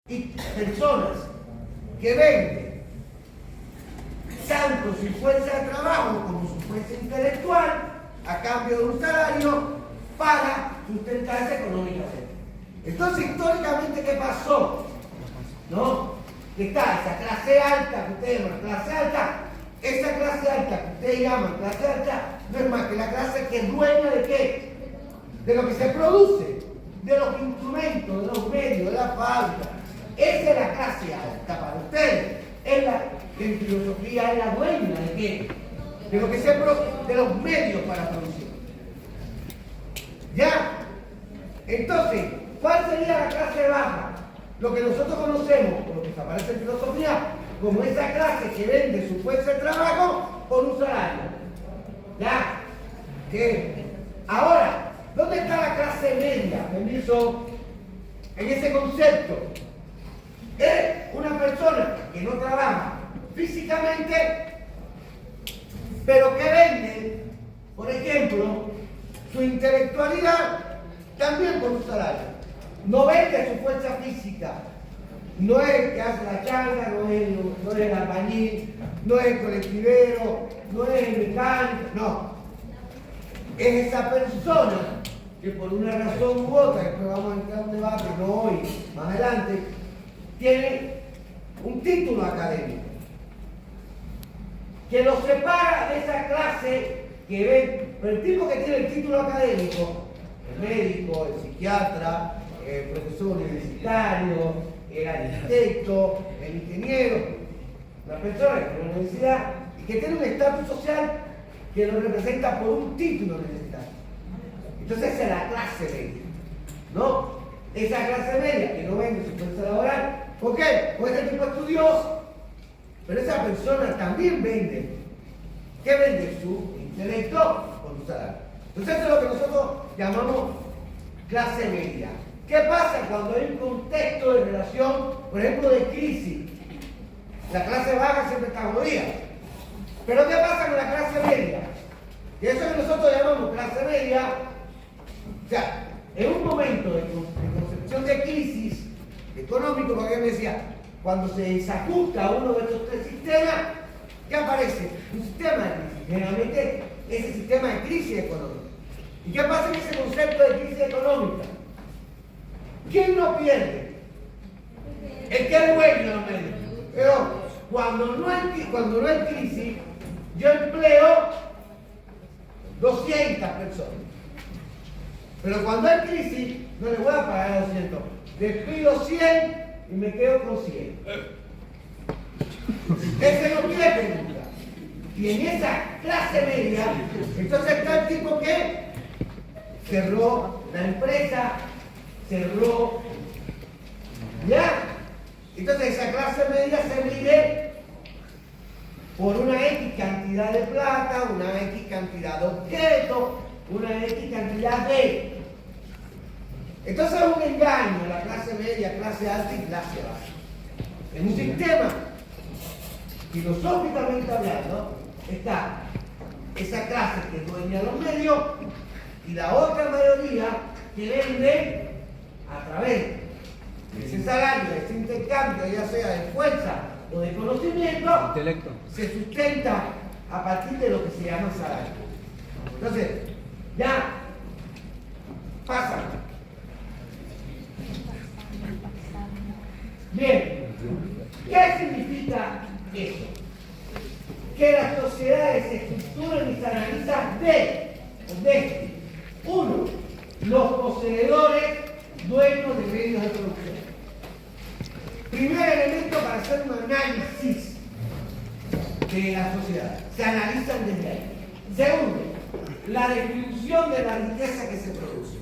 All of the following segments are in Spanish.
y personas que venden tanto su fuerza de trabajo como su fuerza intelectual a cambio de un salario para sustentarse económicamente. Entonces, históricamente, ¿qué pasó? ¿No? Que está esa clase alta que ustedes llaman clase alta, esa clase alta que ustedes llaman clase alta, no es más que la clase que es dueña de ¿qué? De lo que se produce, de los instrumentos, de los medios, de la fábrica. Esa es la clase alta para ustedes. Es la que en filosofía es la dueña de ¿qué? De lo que se de los medios para producir. ¿Ya? Entonces, ¿cuál sería la clase baja? Lo que nosotros conocemos, o lo que se aparece en filosofía, como esa clase que vende su fuerza de trabajo por un salario. ¿Ya? ¿Qué? Ahora, ¿dónde está la clase media? Permiso, en ese concepto. Es una persona que no trabaja físicamente, pero que vende, por ejemplo, su intelectualidad también por un salario. No vende su fuerza física. No es el que hace la changa, no es el albañil, no es el colectivero, no es el mecánico, no. Es esa persona que por una razón u otra, después vamos a entrar en un debate, no hoy, más adelante, tiene un título académico que lo separa de esa clase que ve, pero el tipo que tiene el título académico, el médico, el psiquiatra, el profesor universitario, el arquitecto, el ingeniero, una persona que tiene una universidad y que tiene un estatus social que lo representa por un título universitario. Entonces esa es la clase media, ¿no? Esa clase media que no vende su fuerza laboral. ¿Por qué? Porque este tipo estudioso, pero esa persona también vende. ¿Qué vende? Su intelecto por un salario. Entonces eso es lo que nosotros llamamos clase media. ¿Qué pasa cuando hay un contexto de relación, por ejemplo, de crisis? La clase baja siempre está jodida. Pero ¿qué pasa con la clase media? Y eso que nosotros llamamos clase media, o sea, en un momento de concepción de crisis económico, porque él me decía, cuando se desajusta uno de estos tres sistemas, ¿qué aparece? Un sistema de crisis. Generalmente ese sistema de crisis económica. ¿Y qué pasa en ese concepto de crisis económica? ¿Quién no pierde? El que es dueño de los medios. Pero cuando no hay crisis, yo empleo 200 personas. Pero cuando hay crisis, no le voy a pagar a 200. Despido 100 y me quedo con 100. Ese no pierde nunca. Y en esa clase media, entonces está el tipo que cerró la empresa, cerró, ¿ya? Entonces esa clase media se mide por una X cantidad de plata, una X cantidad de objetos, una X cantidad de... Entonces es un engaño la clase media, clase alta y clase baja. En un sistema, filosóficamente hablando, está esa clase que es dueña de los medios y la otra mayoría que vende a través de ese salario, de ese intercambio, ya sea de fuerza o de conocimiento, intelecto, se sustenta a partir de lo que se llama salario. Entonces, ya pasa. Bien, ¿qué significa eso? Que las sociedades se estructuran y se analizan de uno, los poseedores dueños de medios de producción. Primer elemento para hacer un análisis de la sociedad. Se analizan desde ahí. Segundo, la distribución de la riqueza que se produce.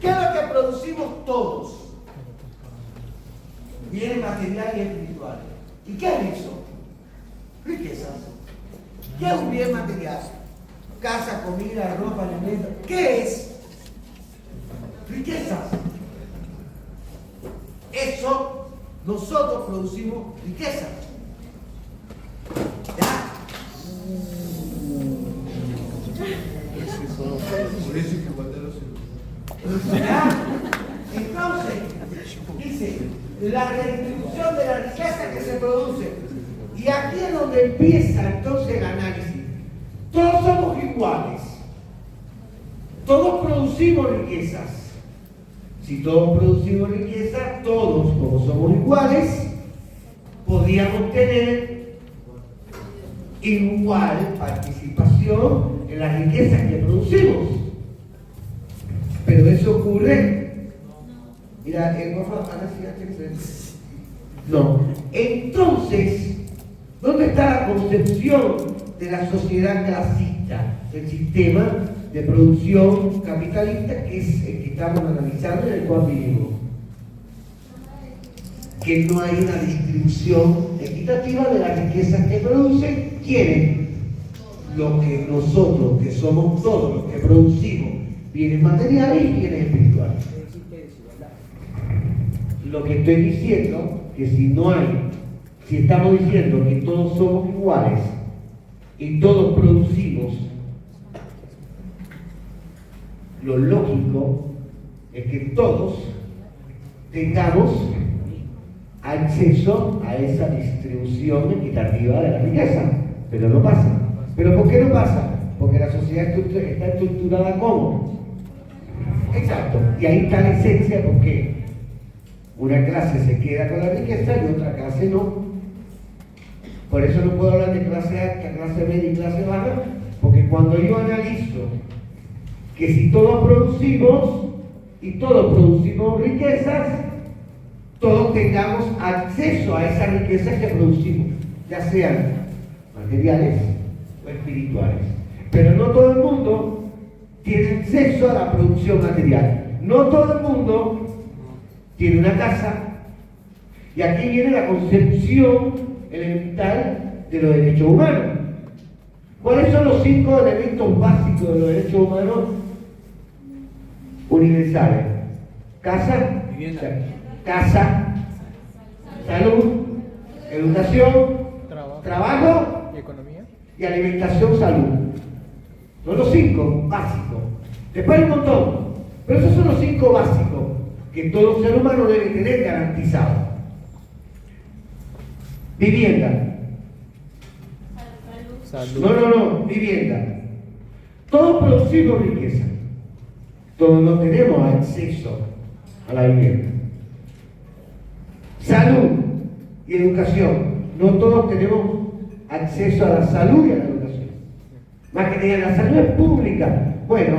¿Qué es lo que producimos todos? Bienes materiales y espirituales. ¿Y qué es eso? Riquezas. ¿Qué es un bien material? Casa, comida, ropa, alimento. ¿Qué es? Riquezas. Eso, nosotros producimos riquezas. ¿Ya? ¿Ya? Entonces, dice, la redistribución de la riqueza que se produce. Y aquí es donde empieza entonces el análisis. Todos somos iguales. Todos producimos riquezas. Si todos producimos riquezas, todos, como somos iguales, podríamos tener igual participación en las riquezas que producimos. Pero eso ocurre. Mira, por favor, ahora sí, no. Entonces, ¿dónde está la concepción de la sociedad clasista, del sistema de producción capitalista que es el que estamos analizando y en el cual vivimos? Que no hay una distribución equitativa de las riquezas que producen. ¿Quiénes? Lo que nosotros, que somos todos los que producimos bienes materiales y bienes espirituales. Lo que estoy diciendo, que si estamos diciendo que todos somos iguales y todos producimos, lo lógico es que todos tengamos acceso a esa distribución equitativa de la riqueza, pero no pasa. ¿Pero por qué no pasa? Porque la sociedad está estructurada como. Exacto, y ahí está la esencia, porque una clase se queda con la riqueza y otra clase no. Por eso no puedo hablar de clase alta, clase media y clase baja, porque cuando yo analizo que si todos producimos y todos producimos riquezas, todos tengamos acceso a esas riquezas que producimos, ya sean materiales o espirituales. Pero no todo el mundo tiene acceso a la producción material. No todo el mundo tiene una casa. Y aquí viene la concepción elemental de los derechos humanos. ¿Cuáles son los 5 elementos básicos de los derechos humanos universales? Casa, casa, salud, educación, trabajo y alimentación, salud. Son los 5 básicos. Después hay un montón, pero esos son los 5 básicos que todo ser humano debe tener garantizado. Vivienda. Salud. No, vivienda. Todos producimos riqueza. Todos no tenemos acceso a la vivienda. Salud y educación. No todos tenemos acceso a la salud y a la educación. Más que nada, la salud es pública. Bueno,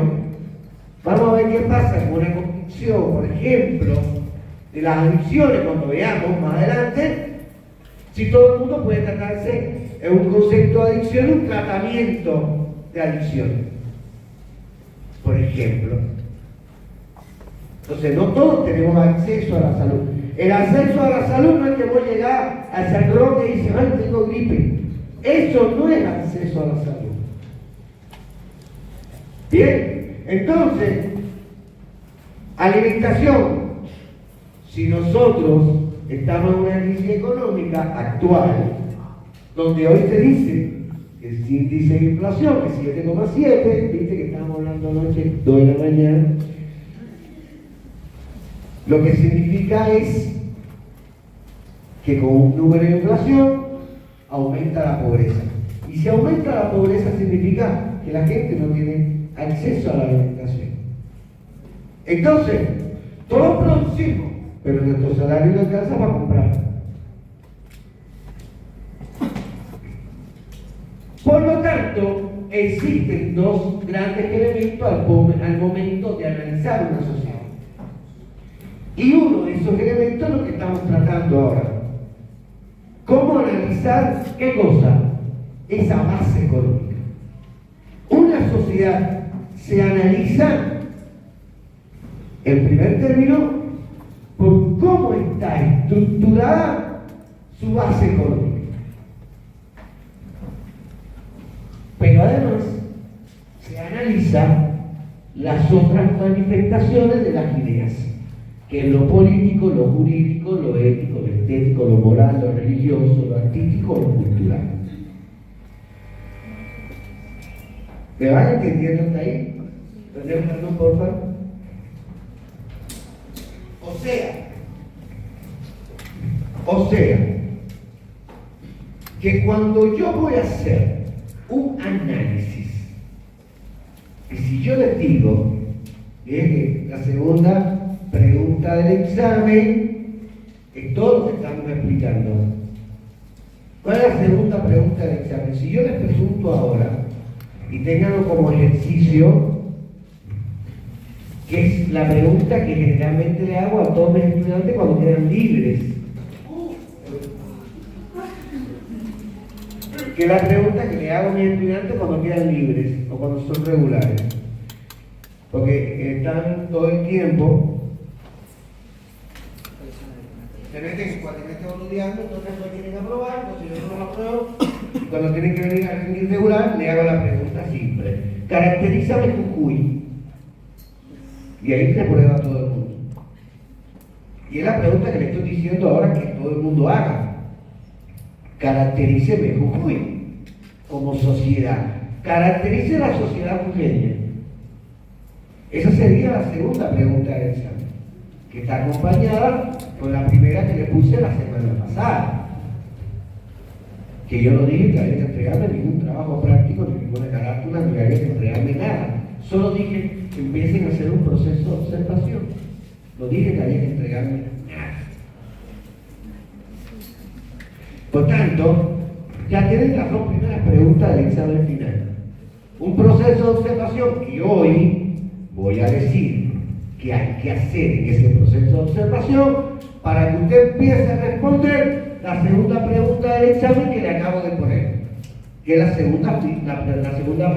vamos a ver qué pasa con una constitución, por ejemplo, de las adicciones, cuando veamos más adelante, si todo el mundo puede tratarse en un concepto de adicción, un tratamiento de adicción, por ejemplo. Entonces, no todos tenemos acceso a la salud. El acceso a la salud no es que voy a llegar al San Roque y dice, ay, tengo gripe. Eso no es acceso a la salud. Bien, entonces, alimentación. Si nosotros estamos en una crisis económica actual, donde hoy se dice que el índice de inflación es 7,7, viste que estábamos hablando anoche, 2 de la mañana, lo que significa es que con un número de inflación aumenta la pobreza. Y si aumenta la pobreza significa que la gente no tiene acceso a la alimentación. Entonces, todos producimos, pero nuestro salario no alcanza para comprar. Por lo tanto, existen 2 grandes elementos al momento de analizar una sociedad. Y uno de esos elementos es lo que estamos tratando ahora. ¿Cómo analizar qué cosa? Esa base económica. Una sociedad se analiza, en primer término, por cómo está estructurada su base económica. Pero además se analiza las otras manifestaciones de las ideas, que es lo político, lo jurídico, lo ético, lo estético, lo moral, lo religioso, lo artístico, lo cultural. ¿Me van entendiendo hasta ahí? ¿Entendemos, por favor? O sea, O sea, que cuando yo voy a hacer un análisis, y si yo les digo que la segunda pregunta del examen es todo lo que estamos explicando. ¿Cuál es la segunda pregunta del examen? Si yo les pregunto ahora, y ténganlo como ejercicio, que es la pregunta que generalmente le hago a todos mis estudiantes cuando quedan libres. Que es la pregunta que le hago a mis estudiantes cuando quedan libres o cuando son regulares. Porque están todo el tiempo, se meten en cuatrimestre boludeando, entonces no quieren aprobar, entonces yo no los apruebo. Y cuando tienen que venir a rendir regular, le hago la pregunta simple. Caracterízame Jujuy. Y ahí se prueba todo el mundo. Y es la pregunta que le estoy diciendo ahora que todo el mundo haga. Caracteríceme Jujuy como sociedad. Caracterice la sociedad jujeña. Esa sería la segunda pregunta del examen, que está acompañada con la primera que le puse la semana pasada. Que yo no dije que había que entregarme ningún trabajo práctico, ni ninguna carátula, ni había que entregarme nada. Solo dije que empiecen a hacer un proceso de observación. No dije que había que entregarme nada. Por tanto, ya tienen las dos primeras preguntas del examen final. Un proceso de observación que hoy voy a decir que hay que hacer en ese proceso de observación para que usted empiece a responder la segunda pregunta del examen que le acabo de poner, que es la segunda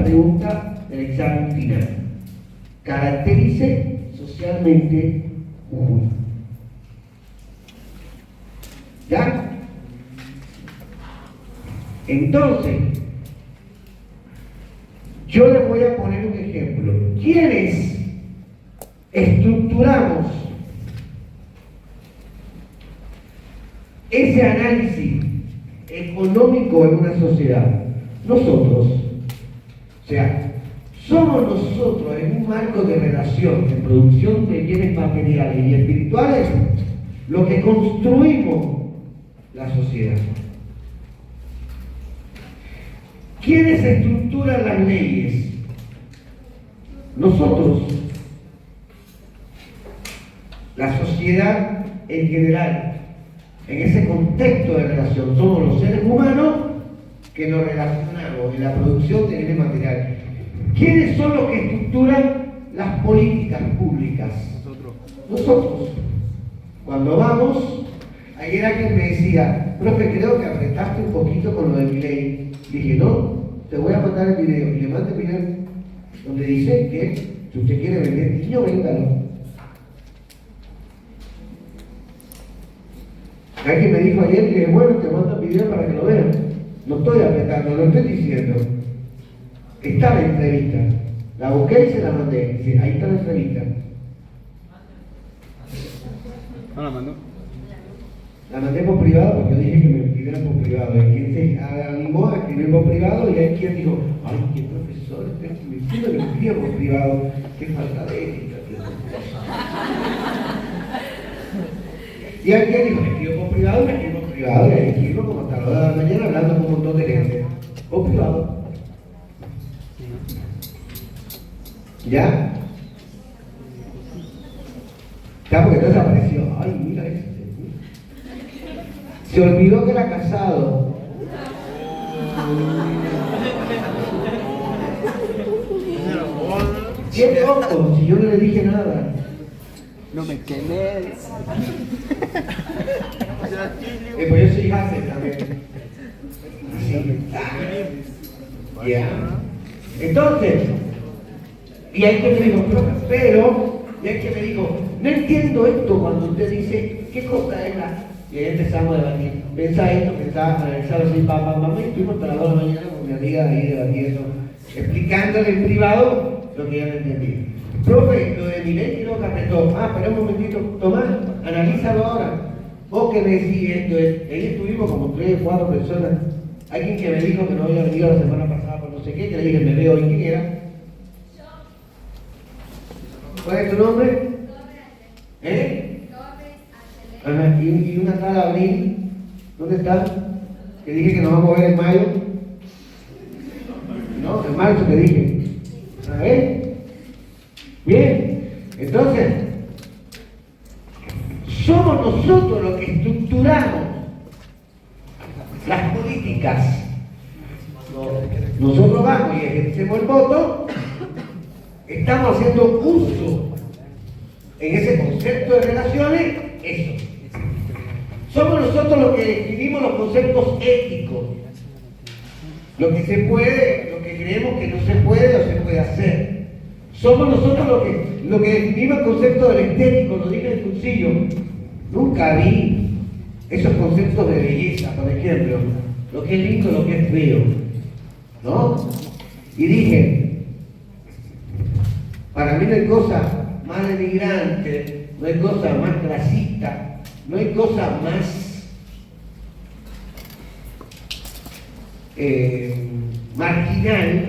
pregunta del examen final. Caracterice socialmente Jujuy. ¿Ya? Entonces, yo les voy a poner un ejemplo. ¿Quiénes estructuramos ese análisis económico en una sociedad? Nosotros. O sea, somos nosotros en un marco de relación, de producción de bienes materiales y espirituales, lo que construimos la sociedad. ¿Quiénes estructuran las leyes? Nosotros. La sociedad en general, en ese contexto de relación, somos los seres humanos que nos relacionamos en la producción de bienes materiales. ¿Quiénes son los que estructuran las políticas públicas? Nosotros. Cuando vamos, ayer alguien me decía, profe, creo que apretaste un poquito con lo de mi ley. Dije, no, te voy a mandar el video. Y le mando el video donde dice que si usted quiere vender niño, véndalo. Alguien me dijo ayer que bueno, te mando el video para que lo vean. No estoy apretando, lo estoy diciendo. Está la entrevista. La busqué y se la mandé. Sí, ahí está la entrevista. ¿No la mandó? La mandé por privado porque yo dije que me escribieran por privado. Hay quien se animó a escribir por privado y hay quien dijo, ay, qué profesor, me escribe por privado. Qué falta de ética. Y hay quien dijo, me escribo por privado y me escribo por privado. Y hay quien como hasta la hora de la mañana hablando con un montón de gente. Por privado. ¿Ya? Ya, porque entonces apareció, ay, mira este. Se olvidó que era casado. ¿Qué loco? Si yo no le dije nada. No me quemes. Pues yo soy Hassel también. Así. Ya. Entonces, y hay quien me dijo, pero, y hay quien me dijo, no entiendo esto cuando usted dice, ¿qué cosa es la? Y ahí empezamos a debatir. Piensa esto que está analizado así, mamá, y estuvimos hasta las 2 de la mañana con mi amiga ahí debatiendo, explicándole en privado lo que ya no entendí. Profe, lo de mi ley quiero que apretó. Ah, espera un momentito, Tomás, analízalo ahora. Vos que me decís esto, ahí estuvimos como 3 o 4 personas. Alguien que me dijo que no había venido la semana pasada por no sé qué, que le dije, me veo hoy, ¿quién era? ¿Cuál es tu nombre? ¿Eh? Ajá, y una tal Abril. ¿Dónde está? Que dije que nos vamos a ver en mayo. No, en marzo te dije. A ver. Bien. Entonces, somos nosotros los que estructuramos las políticas. Nosotros vamos y ejercemos el voto, estamos haciendo uso en ese concepto de relaciones, eso. Somos nosotros los que definimos los conceptos éticos, lo que se puede, lo que creemos que no se puede o se puede hacer. Somos nosotros los que definimos el concepto del estético, lo dije en el cursillo. Nunca vi esos conceptos de belleza, por ejemplo, lo que es lindo, lo que es feo, ¿no? Y dije, para mí no hay cosa más denigrante, no hay cosa más clasista, no hay cosa más marginal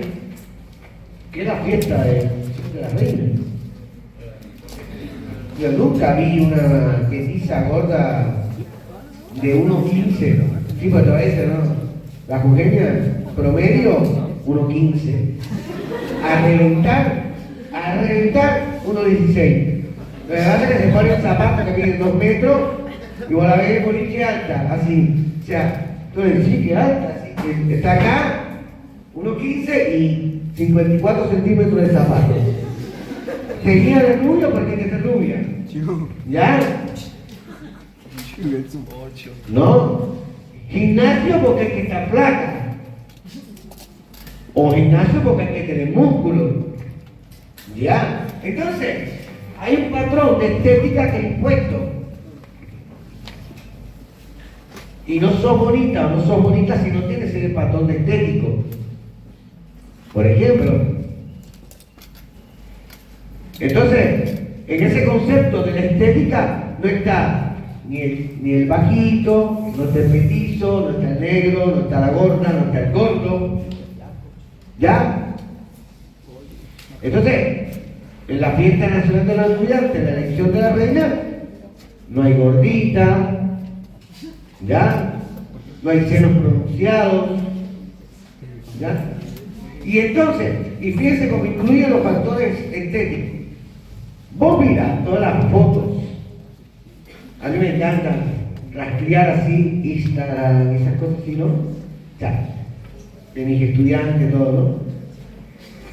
que la fiesta de la reina. Yo nunca vi una petiza gorda de 1,15, sí, pues a veces, ¿no? La jujeña promedio 1,15. A reventar 1,16. La verdad es que se pone un zapato que mide 2 metros y vos la ves en boliche alta, así. O sea, tú le decís que alta, así que está acá 1,15 y 54 centímetros de zapato. Tenía de rubia porque tiene que ser rubia. ¿Ya? No. Gimnasio porque hay que estar flaca. O gimnasio porque hay que tener músculo. ¿Ya? Entonces, hay un patrón de estética que es impuesto. Y no sos bonita o no sos bonita si no tienes ese patrón de estético. Por ejemplo. Entonces, en ese concepto de la estética no está ni el bajito, no está el petizo, no está el negro, no está la gorda, no está el gordo. ¿Ya? Entonces, en la fiesta nacional de los estudiantes, en la elección de la reina, no hay gordita, ¿ya? No hay senos pronunciados, ¿ya? Y entonces, y fíjense cómo incluyen los factores estéticos. Vos mirás todas las fotos. A mí me encanta rastrear así Instagram, esas cosas así, ¿no? Ya, de mis estudiantes, todo,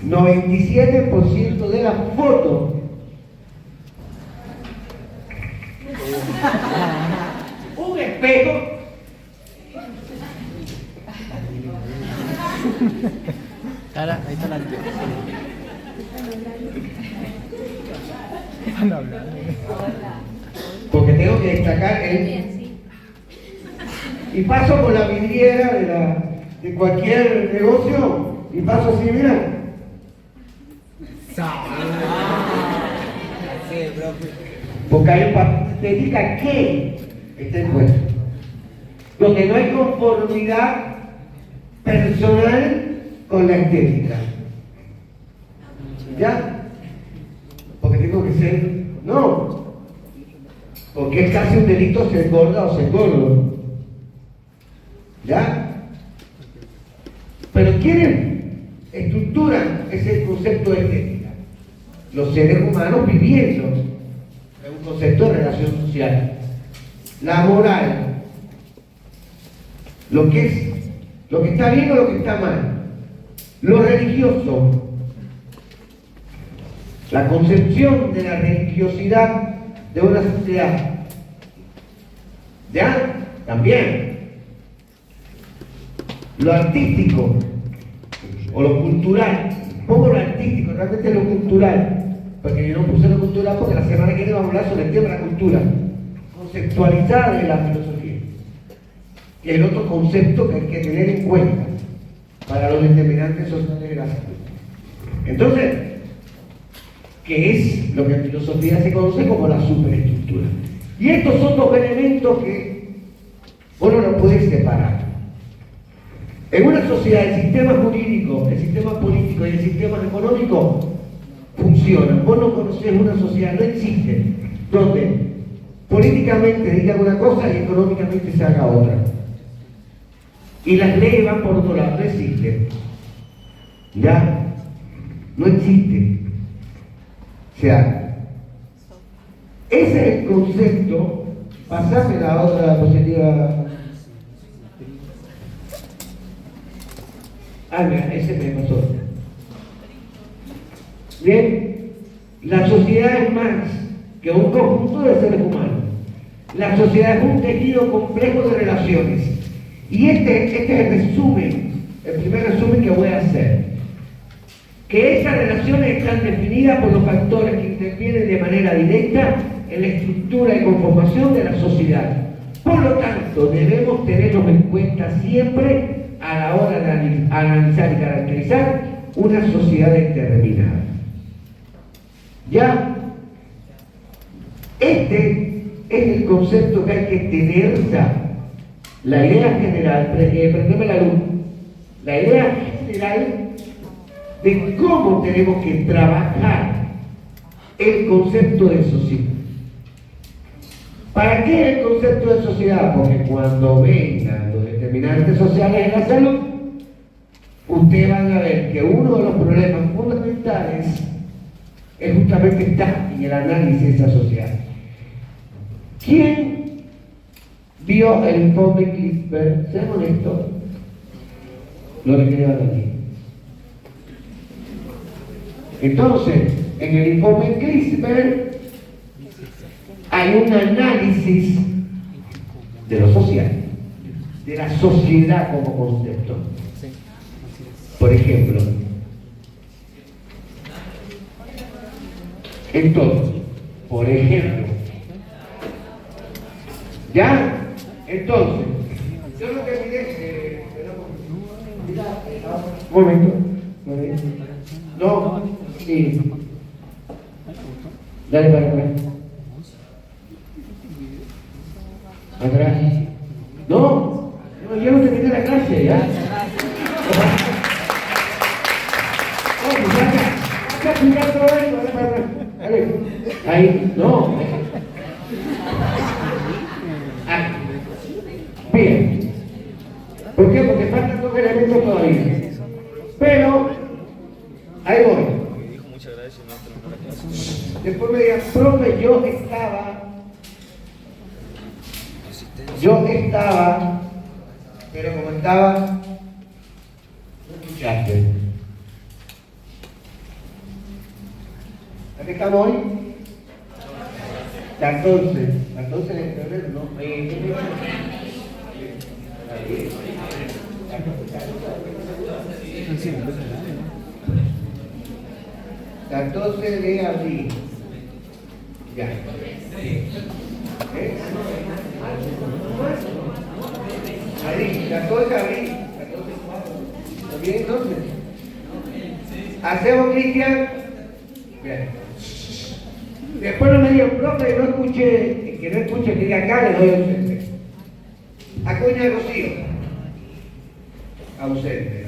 ¿no? 97% de las fotos un espejo Ahora, ahí está la anterior. porque tengo que destacar y paso por la vidriera de cualquier negocio y paso así, mira. Porque hay una estética que está impuesta. Donde no hay conformidad personal con la estética. ¿Ya? Porque tengo que ser. No. Porque es casi un delito ser gorda o ser gordo. ¿Ya? Pero ¿quiénes estructuran ese concepto de estética? Los seres humanos viviendo. Es un concepto de relación social. La moral. Lo que está bien o lo que está mal. Lo religioso. La concepción de la religiosidad de una sociedad. ¿Ya? También. Lo artístico o lo cultural. Pongo lo artístico, realmente lo cultural. Porque yo no puse lo cultural porque la semana que viene vamos a hablar sobre el tema de la cultura. Conceptualizada de la filosofía. Que es el otro concepto que hay que tener en cuenta para los determinantes sociales de la salud. Entonces, que es lo que en filosofía se conoce como la superestructura. Y estos son dos elementos que uno no puede separar. En una sociedad, el sistema jurídico, el sistema político y el sistema económico funcionan. Vos no conocés una sociedad, no existe, donde políticamente digan una cosa y económicamente se haga otra. Y las leyes van por otro lado, no existen. ¿Ya? No existen. O sea, ese es el concepto. Pasame la otra diapositiva. Ah, mira, ese me pasó. Bien, la sociedad es más que un conjunto de seres humanos. La sociedad es un tejido complejo de relaciones. Y este es el resumen, el primer resumen que voy a hacer. Que esas relaciones están definidas por los factores que intervienen de manera directa en la estructura y conformación de la sociedad. Por lo tanto, debemos tenerlos en cuenta siempre a la hora de analizar y caracterizar una sociedad determinada. ¿Ya? Este es el concepto que hay que tener ya. La idea general, prendeme la luz, la idea general de cómo tenemos que trabajar el concepto de sociedad. ¿Para qué el concepto de sociedad? Porque cuando vengan los determinantes sociales en la salud, ustedes van a ver que uno de los problemas fundamentales es justamente estar en el análisis de esa sociedad. ¿Quién vio el informe Clipper? Seamos honestos, lo recrearon aquí. Entonces, en el informe Clipper hay un análisis de lo social, de la sociedad como concepto. Por ejemplo, entonces, por ejemplo, ¿ya? Entonces, yo lo que miré, un momento, no, sí, dale para atrás, atrás, no, yo no terminé la clase, ¿ya? No, pues ya explicar todo esto, dale para atrás, dale, ahí, no, bien. ¿Por qué? Porque faltan dos elementos todavía. Pero, ahí voy. Después me digan, profe, yo estaba, pero como estaba, no escuchaste. ¿A qué estamos hoy? 14 de febrero, ¿no? 14 de abril. Ya. Abril, 14 de abril. ¿Está bien entonces? ¿Hacemos, Cristian? Bien. Después no me digan, profe, no escuché, que no escuche, que diga acá, le doy ausente. Acuña Rocío. Ausente.